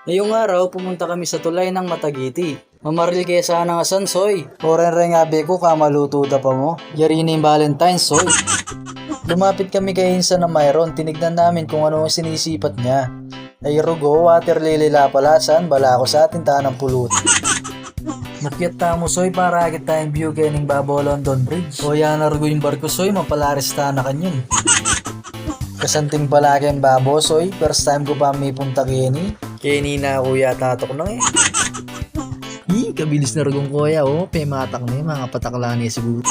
Ngayong araw, pumunta kami sa tulay ng Matagiti. Mamaril kaya sana nga sansoy. Oren nga be ko kamaluto da pa mo. Yari na yung Valentine's soy. Lumapit kami kay Insan na mayroon. Tinignan namin kung ano ang sinisipat niya. Ay rugo, water lily lapalasan, bala ko sa atin ng pulot. Nakyat tamo soy para agad tayong view kaya ning Babo London Bridge. O yan narugo yung barko soy, mapalaris na kanyan. Kasanting pala kayong Babo soy, first time ko pa may punta kini. Kini na kuya tatok na eh. Kabilis na rugong kuya oh, pematak na yung mga patakla niya siguro.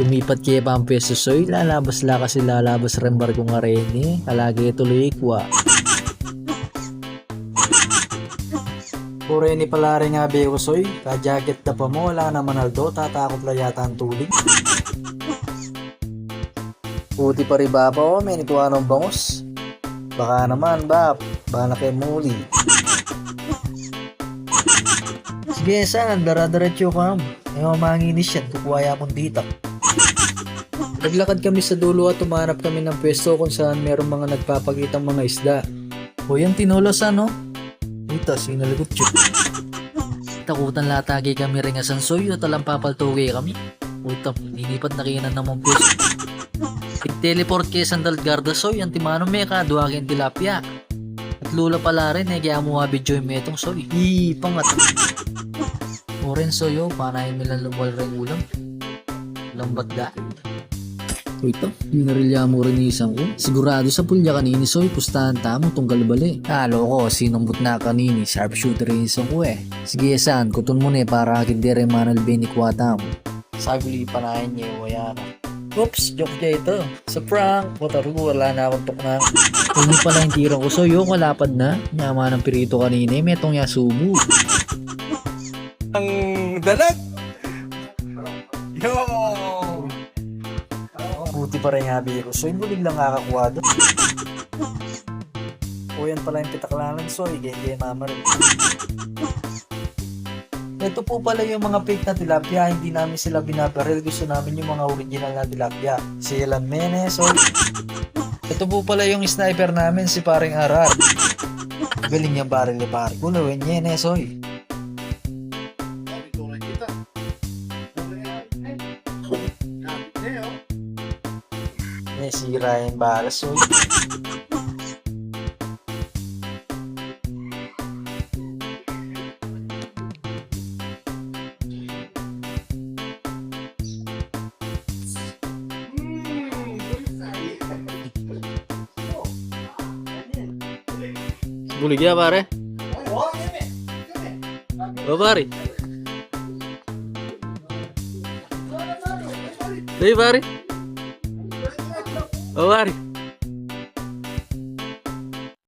Lumipat kaya pa ang peso soy, lalabas la kasi lalabas rin barko nga rin eh. Kalagi tuloy ikwa. Puro ni pala rin nga beko soy, ka-jacket na pa mo, wala naman aldo, tatakot la yata ang tulig. Puti pa rin ba pa oh, may nikuha ng bangus. Baka naman bap, baka na kay muli. Sige saan, dara-diretso ka mo. Ayaw manginis yan, kukuha mong dita. Naglakad kami sa dulo at tumanap kami ng pwesto kung saan meron mga nagpapakitang mga isda. O yan tinulos ano? Ito, sinalagot yun. Takutan latagi kami rin nga sansoy o talang papaltugi kami. Utap, nilipat na kinan naman pwesto. Teleport kay Sandal Gardasoy, ang timano meka, duwagin tilapia. At lula pala rin, kaya mo video yung metong soy. Pangat. Oren soyo, panayin nilang lumwal rin ulam. Lambat da. O ito, pinarilya mo rin isang ko. Sigurado sa pulya kanini soy, pustahan tamo tong galbali. Halo ko, sinambot na kanini, sharpshooter rin isang ko eh. Sige saan, kuton mo na para akin dire manal binikwata mo. Sabi panayin niya, waya ka. Oops, joke niya ito. Sa prank, wataru, wala na akong tukna. Kung di pala yung tirang ko, so yung kalapad na. Nyama ng pirito kanina, metong yasubo. Ang dalag! Yo! Buti pa rin nga biro, so yung bulig lang kakakuha doon. O yan pala yung pitaklanan, so igay mama rin. Ito po pala yung mga fake na tilapia, hindi namin sila binabaril, gusto namin yung mga original na tilapia. Si Elan Menes, so... Ito po pala yung sniper namin, si Paring Arar. Galing yung baril ni Paring. Kulawin niya, Nesoy. Sira yung balas, so... Bulig ya pare? Oh pare? Dai pare? Oh pare?